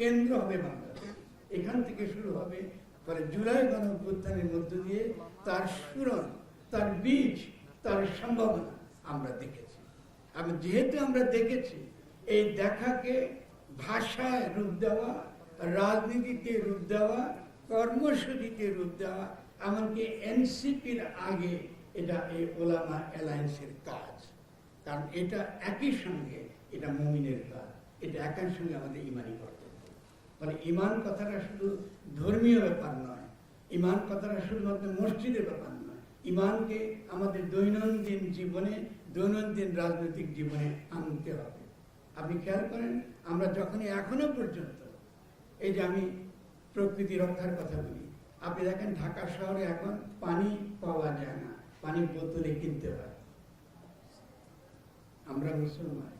কেন্দ্র হবে বাংলাদেশ। এখান থেকে শুরু হবে। ফলে জুলাই গণঅভ্যুত্থানের মধ্য দিয়ে তার সুরন, তার বীজ, তার সম্ভাবনা আমরা দেখেছি। আমি যেহেতু আমরা দেখেছি, এই দেখাকে ভাষায় রূপ দেওয়া, রাজনীতিতে রূপ দেওয়া, কর্মসূচিতে রূপ দেওয়া, এমনকি এনসিপির আগে এটা এই ওলামা অ্যালায়েন্সের কাজ। কারণ এটা একই সঙ্গে এটা মুমিনের কাজ, এটা একই সঙ্গে আমাদের ইমানি কর্তব্য। মানে ইমান কথাটা শুধু ধর্মীয় ব্যাপার নয়, ইমান কথাটা শুধুমাত্র মসজিদের ব্যাপার নয়, ইমানকে আমাদের দৈনন্দিন জীবনে, দৈনন্দিন রাজনৈতিক জীবনে আনতে হবে। আপনি খেয়াল করেন, আমরা যখনই এখনো পর্যন্ত, এই যে আমি প্রকৃতি রক্ষার কথা বলি, আপনি দেখেন ঢাকা শহরে এখন পানি পাওয়া যায় না, পানি বোতলে কিনতে হয়। আমরা মুসলমান,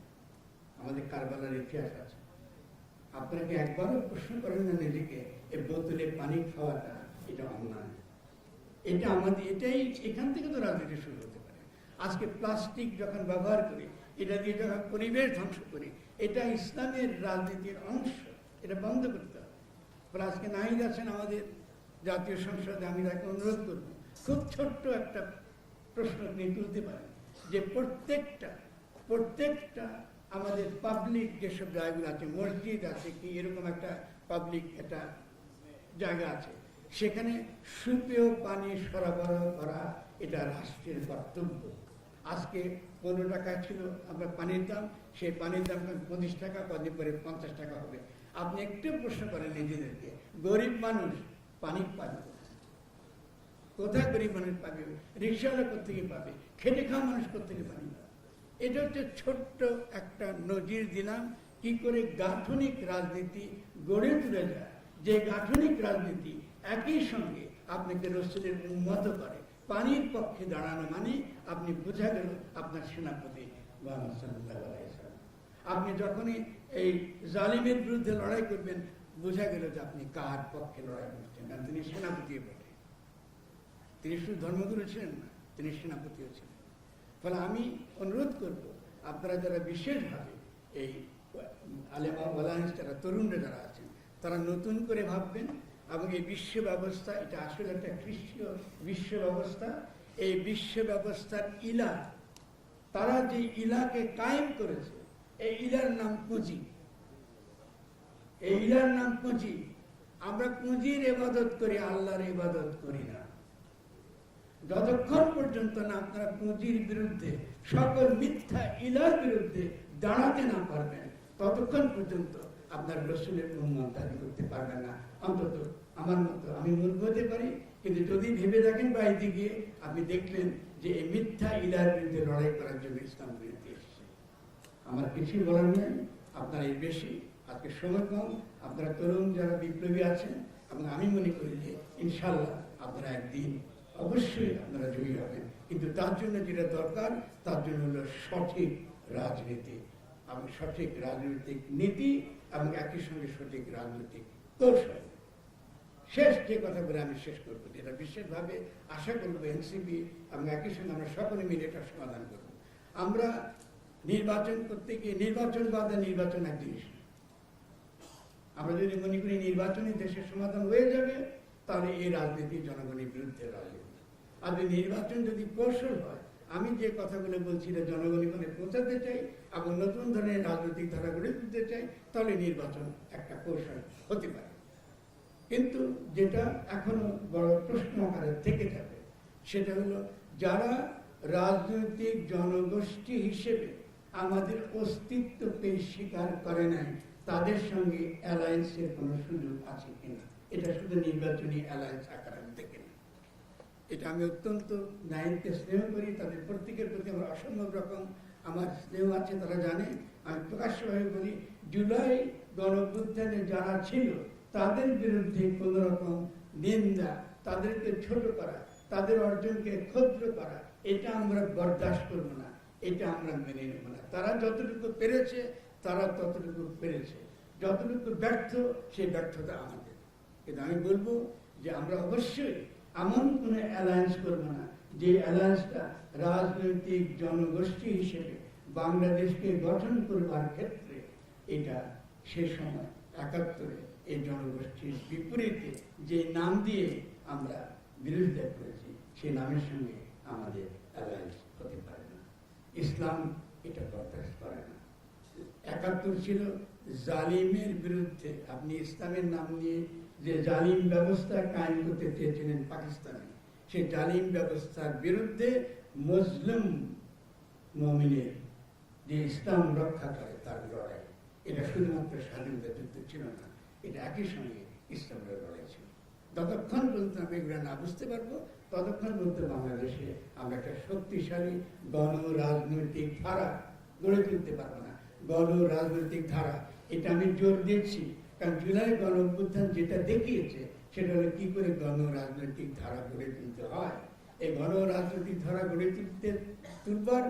আমাদের কারবালার ইতিহাস আছে। আপনাকে একবারও প্রশ্ন করেন না নিজেকে, এই বোতলে পানি খাওয়াটা এটা অন্যায়। এটা আমাদের, এটাই এখান থেকে তো রাজনীতি শুরু হতে পারে। আজকে প্লাস্টিক যখন ব্যবহার করি, এটা দিয়ে যখন পরিবেশ ধ্বংস করি, এটা ইসলামের রাজনীতির অংশ, এটা বন্ধ করতে হবে। ফলে আজকে নাহিদ আছেন আমাদের জাতীয় সংসদে, আমি তাকে অনুরোধ করব, খুব ছোট্ট একটা প্রশ্ন নিয়ে তুলতে পারেন যে প্রত্যেকটা আমাদের পাবলিক যেসব জায়গাগুলো আছে, মসজিদ আছে কি এরকম একটা পাবলিক একটা জায়গা আছে, সেখানে সুপেয় পানি সরবরাহ করা এটা রাষ্ট্রের কর্তব্য। আজকে 15 টাকা ছিল আমরা পানির দাম, সেই পানির দাম 25 টাকা, কদিন পরে 50 টাকা হবে। আপনি একটু প্রশ্ন করেন নিজেদেরকে, গরিব মানুষ পানি পাবে কোথায়? গরিব মানুষ পাবে, রিক্সাওয়ালা কোথেকে পাবে, খেটে খাওয়া মানুষ কোথেকে পানি পাবে? এটা হচ্ছে ছোট্ট একটা নজির দিলাম কি করে গাঠনিক রাজনীতি গড়ে তুলে যায়, যে গাঠনিক রাজনীতি একই সঙ্গে আপনাকে রসুলের উন্মত করে। পানির পক্ষে দাঁড়ানো মানে আপনি বোঝা গেল আপনার সেনাপতি মুহাম্মদ সাল্লাল্লাহু আলাইহি ওয়াসাল্লাম। আপনি যখনই এই জালিমের বিরুদ্ধে লড়াই করবেন, বোঝা গেল যে আপনি কার পক্ষে লড়াই করছেন, কারণ তিনি সেনাপতি বটে। তিনি শুধু ধর্মগুরু ছিলেন না, তিনি সেনাপতিও ছিলেন। ফলে আমি অনুরোধ করব, আপনারা যারা বিশেষভাবে এই আলেমা ওলায়েন্স, যারা তরুণরা যারা আছেন, তারা নতুন করে ভাববেন এবং এই বিশ্ব ব্যবস্থা, এটা আসলে একটা খ্রিস্টীয় বিশ্ব ব্যবস্থা। এই বিশ্ব ব্যবস্থার ইলা, তারা যে ইলাকে কায়েম করেছে, এই ইলার নাম পুঁজি। এই ইলার নাম পুঁজি। আমরা পুঁজির ইবাদত করি, আল্লাহর ইবাদত করি না। যতক্ষণ পর্যন্ত না আপনারা পুঁজির বিরুদ্ধে, সকল মিথ্যা ইলার বিরুদ্ধে দাঁড়াতে না পারবেন, ততক্ষণ পর্যন্ত আপনার রসুলের উম্মত দাবি করতে পারবেন না। অন্তত আমার মতো, আমি মূর্খ হতে পারি, কিন্তু যদি ভেবে দেখেন বাইরে গিয়ে আপনি দেখলেন যে এই মিথ্যা ইলার বিরুদ্ধে লড়াই করার জন্য ইসলাম বিরুদ্ধে এসেছে। আমার কিছুই বলার নেই, আপনারা এর বেশি, আজকে সময় কম, আপনারা তরুণ যারা বিপ্লবী আছেন, এবং আমি মনে করি যে ইনশাল্লাহ আপনারা একদিন অবশ্যই আপনারা জয়ী হবেন। কিন্তু তার জন্য যেটা দরকার, তার জন্য হলো সঠিক রাজনীতি এবং সঠিক রাজনৈতিক নীতি এবং একই সঙ্গে সঠিক রাজনৈতিক কৌশল। শেষ যে কথা বলে আমি শেষ করবো, যেটা বিশেষভাবে আশা করবো এনসিপি এবং একই সঙ্গে আমরা সকলে মিলে এটা সমাধান করব। আমরা নির্বাচন করতে গিয়ে, নির্বাচন বাদে নির্বাচন এক জিনিস। আমরা যদি মনে করি নির্বাচনই দেশের সমাধান হয়ে যাবে, তাহলে এই রাজনীতি জনগণের বিরুদ্ধে রাজনীতি। আর যদি নির্বাচন যদি কৌশল হয়, আমি যে কথাগুলো বলছি এটা জনগণের মনে পৌঁছাতে চাই এবং নতুন ধরনের রাজনৈতিক ধারা গড়ে তুলতে চাই, তাহলে নির্বাচন একটা কৌশল হতে পারে। কিন্তু যেটা এখনো বড় প্রশ্ন আকারে থেকে যাবে, সেটা হলো যারা রাজনৈতিক জনগোষ্ঠী হিসেবে আমাদের অস্তিত্বকে স্বীকার করে নাই, তাদের সঙ্গে অ্যালায়েন্সের কোনো সুযোগ আছে কিনা, এটা শুধু নির্বাচনী অ্যালায়েন্স আকারে দেখে না। এটা আমি অত্যন্ত নাইনকে স্নেহ করি, তাদের প্রত্যেকের প্রতি আমার অসম্ভব রকম আমার স্নেহ আছে, তারা জানে। আমি প্রকাশ্যভাবে বলি, জুলাই গণঅভ্যুত্থানে যারা ছিল তাদের বিরুদ্ধে কোন রকম নিন্দা, তাদেরকে ছোট করা, তাদের অর্জনকে ক্ষুদ্র করা, এটা আমরা বরদাস্ত করব না, এটা আমরা মেনে নেব না। তারা যতটুকু পেরেছে তারা ততটুকু পেরেছে, যতটুকু ব্যর্থ সেই ব্যর্থতা আমাদের। কিন্তু আমি বলবো যে আমরা অবশ্যই এমন কোনো অ্যালায়েন্স করবো না যে অ্যালায়েন্সটা রাজনৈতিক জনগোষ্ঠী হিসেবে বাংলাদেশকে গঠন করবার ক্ষেত্রে এটা সে সময় 71-এ এই জনগোষ্ঠীর বিপরীতে যে নাম দিয়ে আমরা বিরোধিতা করেছি সেই নামের সঙ্গে আমাদের অ্যালায়েন্স হতে পারে না। ইসলাম এটা বরদাস্ত করে না। 71 ছিল জালিমের বিরুদ্ধে। আপনি ইসলামের নাম নিয়ে যে জালিম ব্যবস্থা কায়েম করতে চেয়েছিলেন পাকিস্তানে, সেই জালিম ব্যবস্থার বিরুদ্ধে মুসলিম মুমিনের যে ইসলাম রক্ষা করে তার লড়াই, এটা শুধুমাত্র স্বাধীনতা যুদ্ধ ছিল না, এটা একই সঙ্গে ইসলামের লড়াই ছিল। যতক্ষণ পর্যন্ত আমি এগুলো না বুঝতে পারবো ততক্ষণ পর্যন্ত বাংলাদেশে আমরা একটা শক্তিশালী গণ রাজনৈতিক ধারা গড়ে তুলতে পারবো না। গণ রাজনৈতিক ধারা, এটা আমি জোর দিচ্ছি, কারণ জুলাই গণ অভ্যুত্থান যেটা দেখিয়েছে সেটা হলো কি করে গণ রাজনৈতিক ধারা গড়ে তুলতে হয়। এই গণ রাজনৈতিক ধারা গড়ে তুলবার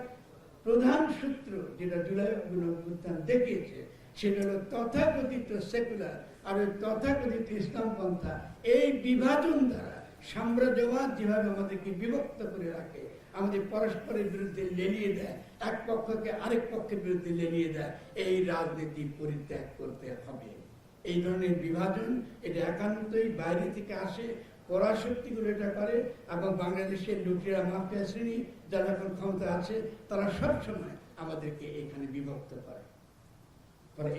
প্রধান সূত্র যেটা জুলাই গণ অভ্যুত্থান দেখিয়েছে সেটা হলো তথাকথিত সেকুলার আর ওই তথাকথিত ইসলাম পন্থা এই বিভাজন দ্বারা সাম্রাজ্যবাদ যেভাবে আমাদেরকে বিভক্ত করে রাখে, আমাদের পরস্পরের বিরুদ্ধে লেলিয়ে দেয়, এক পক্ষকে আরেক পক্ষের বিরুদ্ধে লেলিয়ে দেয়, এই রাজনীতি পরিত্যাগ করতে হবে। এই ধরনের বিভাজন এটা একান্তই বাইরে থেকে আসে, পরাশক্তিগুলো এটা করে, এবং বাংলাদেশের লুটেরা মাফিয়া শ্রেণী যারা এখন ক্ষমতা আছে তারা সবসময় আমাদেরকে এখানে বিভক্ত করে।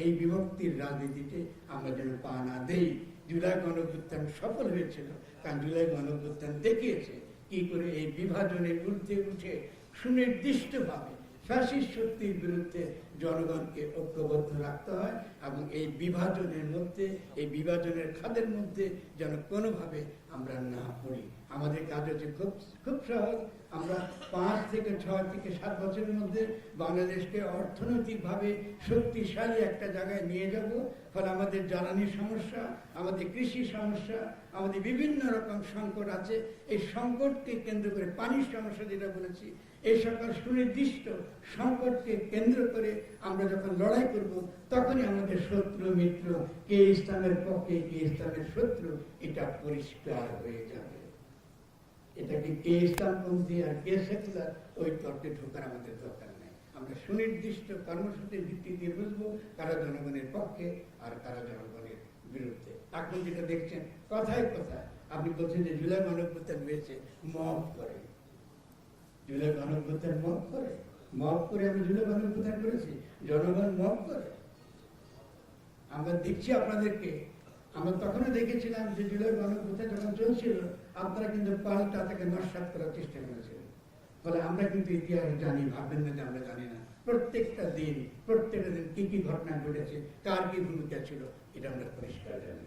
এই বিভক্তির রাজনীতিতে আমরা যেন পা না দেই। জুলাই গণঅভ্যুত্থান সফল হয়েছিল, কারণ জুলাই গণঅভ্যুত্থান দেখিয়েছে কি করে এই বিভাজনের ঊর্ধ্বে উঠে সুনির্দিষ্টভাবে ফ্যাসিস্ট শক্তির বিরুদ্ধে জনগণকে ঐক্যবদ্ধ রাখতে হয়, এবং এই বিভাজনের মধ্যে, এই বিভাজনের খাদের মধ্যে যেন কোনোভাবে আমরা না পড়ি। আমাদের কাজ হচ্ছে খুব সহজ। আমরা 5 থেকে 6 থেকে 7 বছরের মধ্যে বাংলাদেশকে অর্থনৈতিকভাবে শক্তিশালী একটা জায়গায় নিয়ে যাব। ফলে আমাদের জ্বালানির সমস্যা, আমাদের কৃষি সমস্যা, আমাদের বিভিন্ন রকম সংকট আছে, এই সংকটকে কেন্দ্র করে, পানির সমস্যা যেটা বলেছি, এই সকল সুনির্দিষ্ট সংকটকে কেন্দ্র করে আমরা যখন লড়াই করব তখনই আমাদের শত্রু মিত্র, কে ইসলামের পক্ষে কে ইসলামের শত্রু, এটা পরিষ্কার হয়ে যাবে। এটাকে কে ইসলামপন্থী আর কে সেকুলার ওই তর্কে ঢোকার আমাদের দরকার নেই। আমরা সুনির্দিষ্ট কর্মসূচির ভিত্তিতে বুঝবো কারা জনগণের পক্ষে আর কারা জনগণের বিরুদ্ধে। এখন যেটা দেখছেন কথায় কথায় আপনি বলছেন যে জুলাই গণঅভ্যুত্থান হয়েছে মব করে, জুলাই গণঅভ্যুত্থান মব করে আমি জুলাই গণঅভ্যুত্থান করেছি, জনগণ মব করে। আমরা দেখছি আপনাদেরকে, আমরা তখনও দেখেছিলাম যে জুলাই গণঅভ্যুত্থান যখন চলছিল আপনারা কিন্তু পাল্টা তাকে নস্যাৎ করার চেষ্টা করেছিলেন। ফলে আমরা কিন্তু ইতিহাস জানি, ভাববেন না যে আমরা জানি না। প্রত্যেকটা দিন কি কি ঘটনা ঘটেছে, কার কি ভূমিকা ছিল, এটা আমরা পরিষ্কার জানি।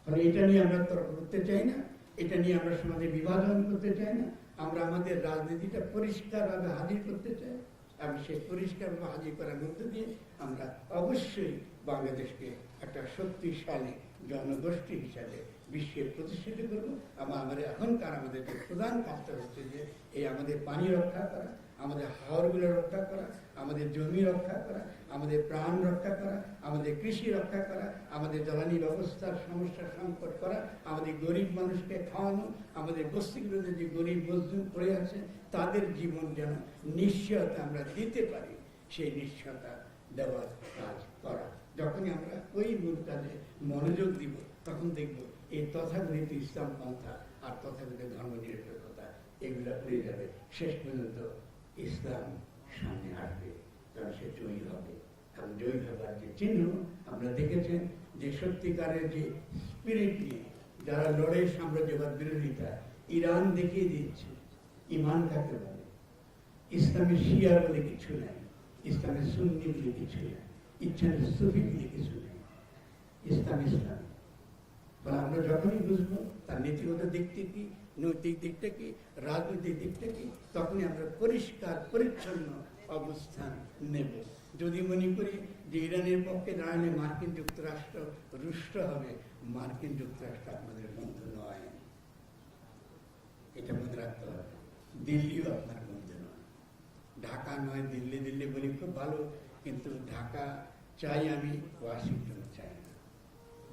ফলে এটা নিয়ে আমরা তর্ক করতে চাই না, এটা নিয়ে আমরা সমাজে বিভাজন করতে চাই না। আমরা আমাদের রাজনীতিটা পরিষ্কারভাবে হাজির করতে চাই, এবং সেই পরিষ্কারভাবে হাজির করার মধ্য দিয়ে আমরা অবশ্যই বাংলাদেশকে একটা শক্তিশালী জনগোষ্ঠী হিসাবে বিশ্বে প্রতিষ্ঠিত করবো। আমাদের এখনকার আমাদের যে প্রধান কাজটা হচ্ছে যে এই আমাদের পানি রক্ষা করা, আমাদের হাওরগুলো রক্ষা করা, আমাদের জমি রক্ষা করা, আমাদের প্রাণ রক্ষা করা, আমাদের কৃষি রক্ষা করা, আমাদের জ্বালানি ব্যবস্থার সমস্যা সংকট করা, আমাদের গরিব মানুষকে খাওয়ানো, আমাদের বস্তিগুলোতে যে গরিব মজদুর পড়ে আছে তাদের জীবন যেন নিশ্চয়তা আমরা দিতে পারি, সেই নিশ্চয়তা দেওয়ার কাজ করা। যখনই আমরা ওই মূল কাজে মনোযোগ দিব তখন দেখব এই তথাকথিত ইসলাম পন্থা আর তথাকথিত ধর্ম নিরপেক্ষতা এগুলো উড়ে যাবে। শেষ পর্যন্ত ইসলাম সামনে আসবে, কারণ সে জয়ী হবে। এবং জয়ী হবার যে চিহ্ন আমরা দেখেছেন যে সত্যিকারের যে স্পিরিট নিয়ে যারা লড়ে সাম্রাজ্যবাদ বিরোধিতা, ইরান দেখিয়ে দিচ্ছে ইমান কাকে বলে। ইসলামের শিয়া বলে কিছু নাই, ইসলামের সুন্নি বলে কিছু নাই, ইচ্ছার সুফি বলে কিছু নেই। ইসলাম ইসলাম। আমরা যখনই বুঝবো তার নীতিগত দিকটা কি, নৈতিক দিকটা কি, রাজনৈতিক দিকটা কি, তখনই আমরা পরিষ্কার পরিচ্ছন্ন অবস্থান নেব। যদি মনে করি যে ইরানের পক্ষে দাঁড়ালে মার্কিন যুক্তরাষ্ট্র রুষ্ট হবে, মার্কিন যুক্তরাষ্ট্র আপনাদের বন্ধু নয়, এটা মনে রাখতে হবে। দিল্লিও আপনার বন্ধু নয়, ঢাকা নয়, দিল্লি বলি খুব ভালো, কিন্তু ঢাকা চাই আমি, ওয়াশিংটন চাই না,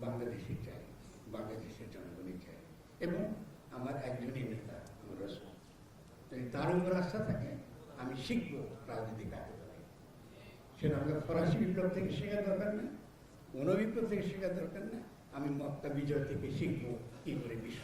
বাংলাদেশে চাই, বাংলাদেশের জনগণই চাই। এবং আমার একজনই নেতা, আমার রসুল, যদি তার উপর আস্থা থাকে আমি শিখবো রাজনীতি কাকে বলে। সেটা আমাকে ফরাসি বিপ্লব থেকে শেখার দরকার নেই, কোনো বিপ্লব থেকে শেখার দরকার না, আমি মক্কা বিজয় থেকে শিখবো কি করে বিশ্ব